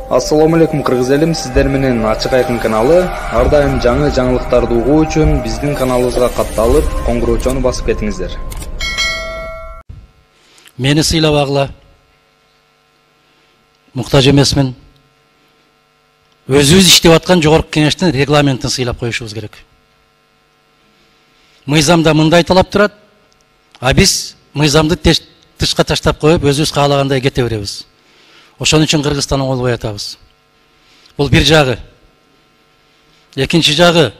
Ассаламу алейкум кыргыз элим, сиздер менен Ачык Айкын каналы. Ар дайым жаңы жаңылыктарды угуу үчүн биздин каналыбызга катталып, коңгуроочону басып кетиңиздер. Мени сыйлабагыла. Муктаж эмесмин. Өзүбүз иштеп аткан жогорку кеңештин регламентин сыйлап коюшубуз керек. Мыйзамда мындай талап турат, а биз мыйзамды тышка таштап коюп, өзүбүз каалагандай кете беребиз. Ошон үчүн Кыргызстанга кол коятабыз. Бул бир жагы. Экинчи жагы,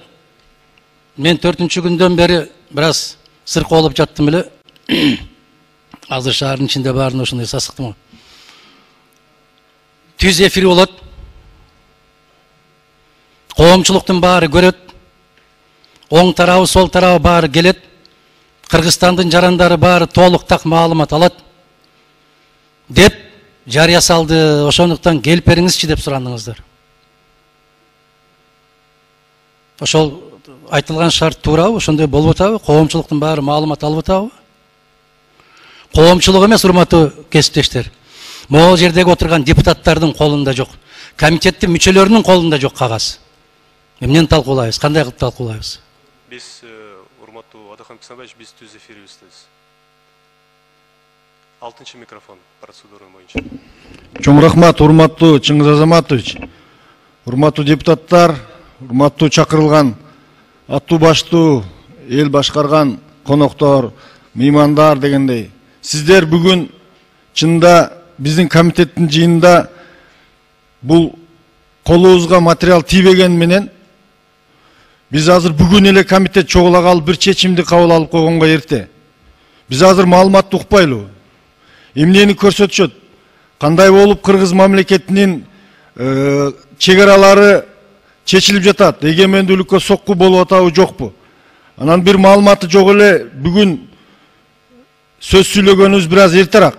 мен 4-күндөн күндөн бери бираз сыркы болуп жаттым эле. Азыр шаардын ичинде баарын ошондой сасыктым. Түз эфир болот. Коомчулуктун баары көрөт. Оң тарабы, сол тарабы баары келет. Кыргызстандын жарандары баары толук так маалымат алат. Деп жарыя салды. Ошондуктан келип бериңизчи деп сурандыңыздар. Ошол айтылган шарт туурабы? Ошондой болуп атабы? Коомчулуктун баары маалымат алып атабы? Коомчулук эмес, урматтуу кесиптештер. Могул жердеги отурган депутаттардын колунда жок. Комитеттин мүчөлөрүнүн колунда жок кагаз. Эмнени талкуулайбыз? Кандай кылып талкуулайбыз? Биз урматтуу Адахан Кысанбаевич, биз түз эфирибиздебиз. 6-чы микрофон процедура боюнча. Чоң рахмат, урматтуу Чыңгыз Азаматович. Урматтуу депутаттар, урматтуу чакырылган аттуу баштуу эл башкарган коноктор, меймандар дегендей. Сиздер бүгүн чында биздин комитеттин жыйынында бул колубузга материал тийбеген менен биз азыр бүгүн эле комитет чогула калып бир чечимди кабыл алып койгонго эрте. Биз азыр маалыматты укпайлы. Эмнени көрсөтүшөт? Кандай болуп кыргыз мамлекетинин чек аралары чечилип жатат? Эгемендүүлүккө сокку болуп атабы, жокпу? Анан бир маалыматы жок эле бүгүн сөз сүйлөгөнүбүз бир аз эртерээк.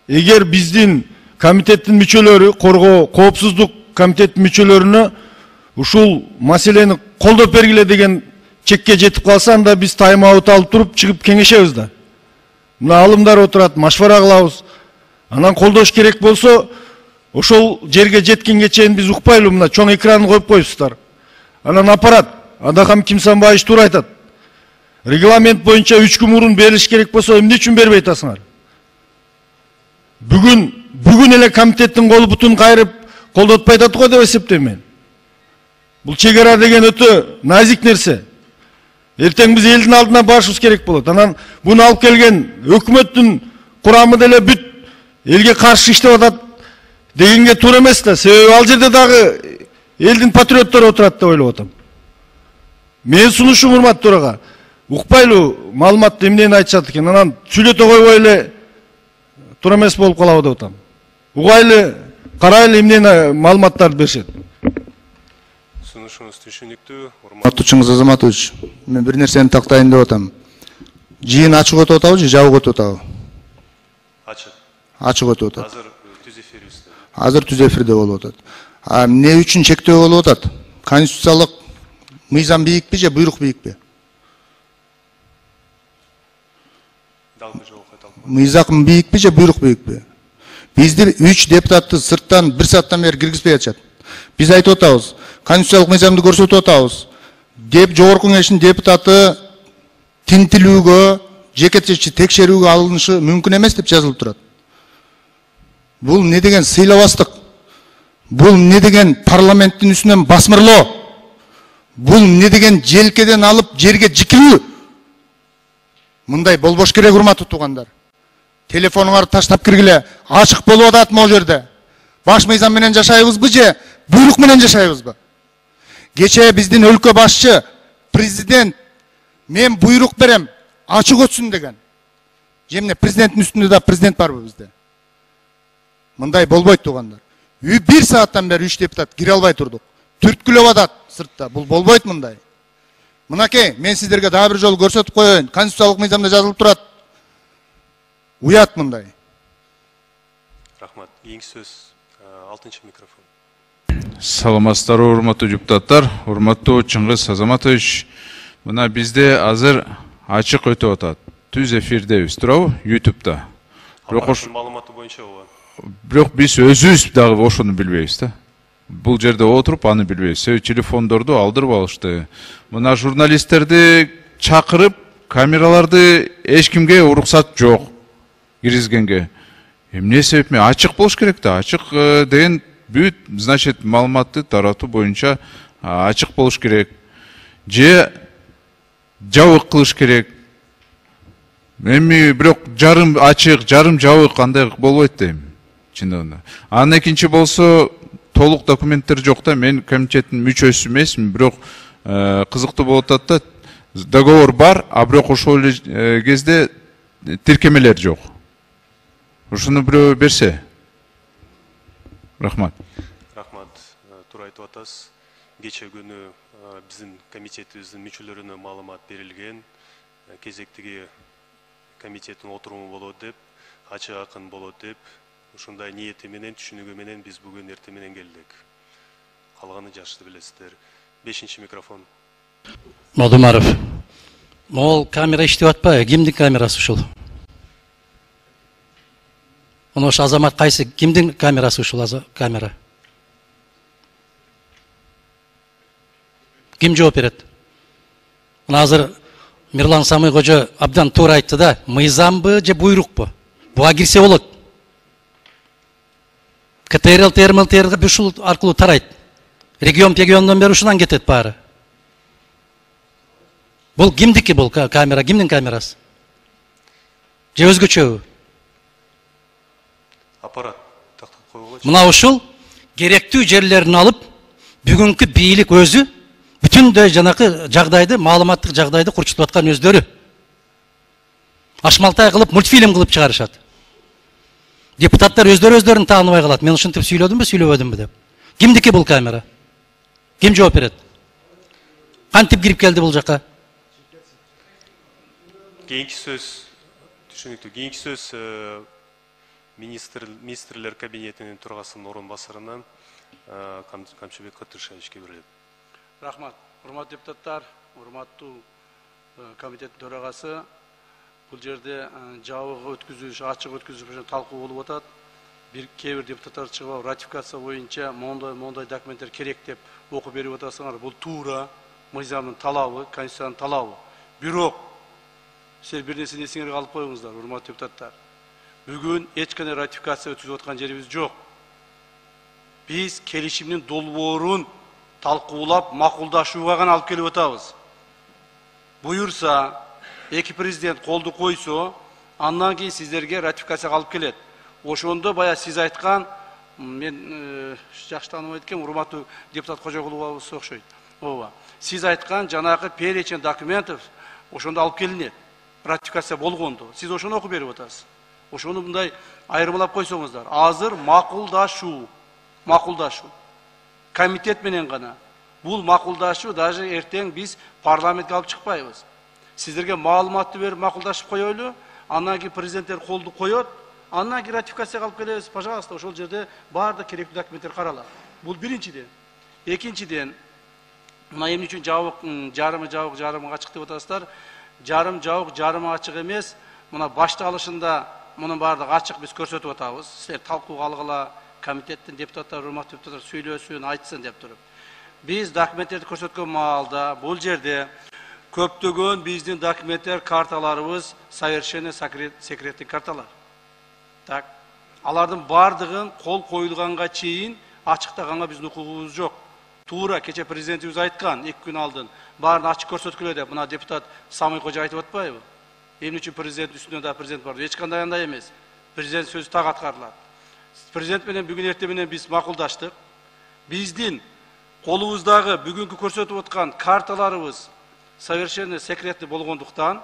Эгер биздин комитеттин мүчөлөрү, коргоо, коопсуздук комитеттин мүчөлөрүнө ушул маселени колдоп бергиле деген чекке жетип калса, анда биз тайм-аут алып туруп чыгып кеңешебиз да. Мына алымдар отурат, машвара кылабыз. Анан колдош керек болсо, ошол жерге жеткенге чейин биз укпайлы, мына чоң экранын коюп коюпсуздар. Анан аппарат, Адахан Кимсанбаевич туура айтат. Регламент боюнча 3 күн мурун берилиш керек болсо, эмне үчүн бербей атасыңар? Бүгүн эле комитеттин колу бутун кайрып колдотпай атат го деп эсептейм мен. Бул чек ара деген өтө назик нерсе. Эртең биз элдин алдына барышыбыз керек болот. Анан буну алып келген өкмөттүн курамы деле бүт элге каршы иштеп атат дегенге туура эмес да. Себеби ал жерде дагы элдин патриоттору отурат деп ойлоп атам. Мен сунушум урматтууга укпайлы маалыматты эмнени айтышат экен. Анан сүйлөтө койбой эле туура эмес болуп калабы деп атам. Угайлы, карайлы эмнени маалыматтарды беришет. Сунушуңуз түшүнүктүү. Урматтуу Чыңгыз Азаматович, мен бир нерсени тактайын деп атам. Жыйын ачык өтүп атабы же жабык өтүп атабы? Ачык. Ачык өтүп атат. Азыр түз эфирибизде. Азыр түз эфирде болуп атат. Эмне үчүн чектөө болуп атат? Конституциялык мыйзам бийикпи же буйрук бийикпи? Мыйзам бийикпи же буйрук бийикпи? Бизди 3 депутатты сырттан 1 сааттан бери киргизбей атышат. Биз айтып атабыз, конституциялык мыйзамды көрсөтүп атабыз. Деп жогорку кеңештин депутаты тинтилүүгө, жекече текшерүүгө алынышы мүмкүн эмес деп жазылып турат. Бул не деген сыйлабастык? Бул не деген парламенттин үстүнөн басмырлоо? Бул не деген желкеден алып жерге жикилүү? Мындай болбош керек, урматтуу туугандар. Телефонуңарды таштап киргиле, ачык болуп атат могу жерде. Баш мыйзам менен жашайбызбы же буйрук менен жашайбызбы? Кечээ биздин өлкө башчы, президент, мен буйрук берем, ачык өтсүн деген. Жемне президенттин үстүндө да президент барбы бизде? Мындай болбойт туугандар. 1 сааттан бери 3 депутат кире албай турдук. Түрткүлөп атат сыртта. Бул болбойт мындай. Мынакей, мен сиздерге дагы бир жолу көрсөтүп коеюн. Конституциялык мыйзамда жазылып турат. Уят мындай. Рахмат. Эң сөз 6-чы микрофон. Саламатсыздар, урматтуу депутаттар, урматтуу Чыңгыз Азаматович. Мына бизде азыр ачык өтүп атат. Түз эфирдебиз, туурабы? YouTube'да. Маалыматы боюнча ооба. Бирок биз өзүбүз дагы ошону билбейбиз да. бул жерде отуруп аны билбейбиз. Себеби телефондорду алдырып алышты. Мына журналисттерди чакырып, камераларды эч кимге уруксат жок киргизгенге. Эмне себеп мен ачык болуш керек да, ачык деген бүт, значит, маалыматты таратуу боюнча ачык болуш керек. Же жабык кылыш керек. Эми бирок жарым ачык, жарым жабык андай болбойт дейм. Чындыгында. Анан экинчи болсо толук документтер жок да, мен комитеттин мүчөсү эмесмин, бирок кызыктуу болуп атат да, договор бар, а бирок ошол кезде тиркемелер жок. Ушуну бирөө берсе. Рахмат. Рахмат. Туура айтып атасыз. Кече күнү биздин комитетибиздин мүчөлөрүнө маалымат берилген. Кезектеги комитеттин отуруму болот деп, ачык акын болот деп, ушундай ниети менен, түшүнүгү менен биз бүгүн эртең менен келдик. Калганы жакшы билесиздер. 5-чи микрофон. Модумаров. Мол камера иштеп атпайбы? Кимдин камерасы ушул? Ош азамат кайсы? Кимдин камерасы ушул камера? Ким жооп берет? Мына азыр Мирлан Самый кожо абдан туура айтты да, мыйзамбы же буйрукпу? Буга кирсе болот. КТРЛ, ТРМЛТР ушул аркылуу тарайт. Регион бери ушунан кетет баары. Бул кимдики бул камера? Кимдин камерасы? Же өзгөчөбү? Аппарат тактап койгула. Мына ушул керектүү жерлерин алып, бүгүнкү бийлик өзү бүтүндөй жанакы жагдайды, маалыматтык жагдайды курчутуп аткан өздөрү. Ашмалтай кылып, мультфильм кылып чыгарышат. Депутаттар өздөрүн тааныбай калат. Мен ушинтип сүйлөдүмбү, сүйлөбөдүмбү деп. Кимдики бул камера? Ким жооп берет? Кантип кирип келди бул жака? Кийинки сөз, түшүнүктүү. Кийинки сөз министрлер кабинетинин төрагасынын орун басарынан Камчыбек Катышевичке берилет. Рахмат. Урматтуу депутаттар, урматтуу комитеттин төрагасы, бул жерде жабык өткүзүш, ачык өткүзүш менен талкуу болуп атат. Кээ бир депутаттар чыгып ратификация боюнча мондай документтер керек деп окуп берип атасыңар. Бул туура мыйзамдын талабы, конституциянын талабы. Бирок силер бир нерсени эсиңерге алып коюңуздар, урматтуу депутаттар. Бүгүн эч кандай ратификация өткүзүп аткан жерибиз жок. Биз келишимдин долбоорун талкуулап, макулдашууга гана алып келип атабыз. Буюрса, эки президент колду койсо, андан кийин сиздерге ратификацияга алып келет. Ошондо бая сиз айткан, мен жакшы тааныбайт экенмин, урматтуу депутат Кожогуловго окшойт. Ооба. Сиз айткан жанагы перечень документов ошондо алып келинет. Ратификация болгондо. Сиз ошону окуп берип атасыз. Ошону мындай айырмалап койсоңуздар. Азыр макулдашуу. Комитет менен гана. Бул макулдашуу даже эртең биз парламентке алып чыкпайбыз. Сиздерге маалыматты берип макулдашып коелу, андан кийин президенттер колду коет, андан кийин ратификацияга алып келебиз. Пожалуйста, ошол жерде баардык керектүү документтер каралат. Бул биринчиден. Экинчиден, мына эмне үчүн жарымы ачык деп атасыздар? Жарым жабык, жарымы ачык эмес. Мына башталышында мунун баардыгы ачык биз көрсөтүп атабыз. Силер талкууга алгыла, комитеттин депутаттары, урматтуу депутаттар сүйлөсүн, айтсын деп туруп. Биз документтерди көрсөткөн маалда бул жерде көптөгөн биздин документтер, карталарыбыз совершенно секретный карталар. Так. Алардын баардыгын кол коюлганга чейин ачыктаганга биздин укугубуз жок. Туура кече президентибиз айткан 2 күн алдын баарын ачык көрсөткүлө деп. Мына депутат Самый кожо айтып атпайбы? Эмне үчүн президент үстүнөн да президент бар? Эч кандай андай эмес. Президент сөзү так аткарылат. Президент менен бүгүн эртең менен биз макулдаштык. Биздин колубуздагы бүгүнкү көрсөтүп аткан карталарыбыз совершенно секретный болгондуктан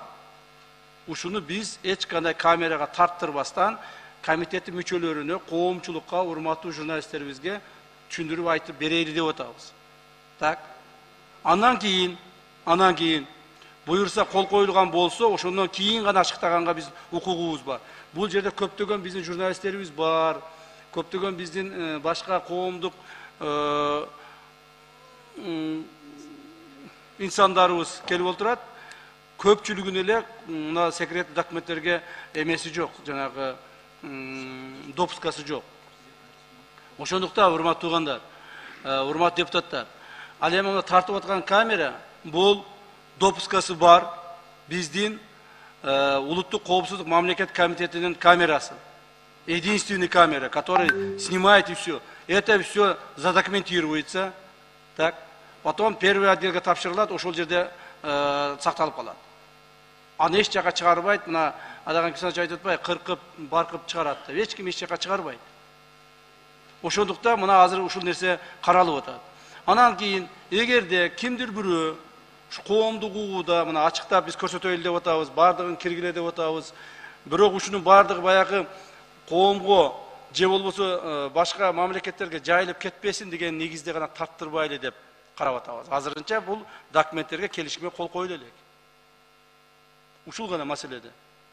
ушуну биз эч кандай камерага тарттырбастан комитеттин мүчөлөрүнө, коомчулукка, урматтуу журналисттерибизге түшүндүрүп айтып берели деп атабыз. Так. Андан кийин буюрса кол коюлган болсо, ошондон кийин гана ачыктаганга биз укугубуз бар. Бул жерде көптөгөн биздин журналисттерибиз бар, көптөгөн биздин башка коомдук инсандарыбыз келип отурат. Көпчүлүгүн эле мына секретный документтерге эмеси жок, жанагы допускасы жок. Ошондуктан урматтуу туугандар, урматтуу депутаттар. Ал эми мына тартып аткан камера бул допускасы бар биздин улуттук коопсуздук мамлекет комитетинин камерасы. Единственный камера, который снимает и все. Это все задокументируется. Так. Потом первый отделге тапшырылат, ошол жерде сакталып калат. Аны эч жака чыгарбайт, мына адаган кисач айтып атпайбы, кыркып, баркып чыгарат деп. Эч ким эч жака чыгарбайт. Ошондуктан мына азыр ушул нерсе каралып атат. Анан кийин эгерде кимдир бирөө коомдук угууда мына ачыктап биз көрсөтөлү деп атабыз, бардыгын киргиле деп атабыз. Бирок ушунун бардыгы баягы коомго же болбосо башка мамлекеттерге жайылып кетпесин деген негизде гана тарттырбайлы деп карап атабыз. Азырынча бул документтерге келишимге кол коюлу элек. Ушул гана маселеде.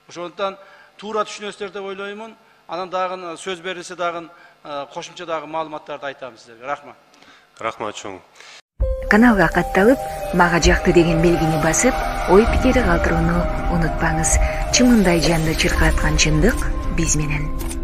Ошондуктан туура түшүнөсүздөр деп ойлоймун. Анан дагы сөз берилсе дагы кошумча дагы маалыматтарды айтам сиздерге. Рахмат. Рахмат чоң. Каналга катталып, мага жакты деген белгини басып, ой пикири калтырууну унутпаңыз. Чымындай жанды чыркаткан чындык биз менен.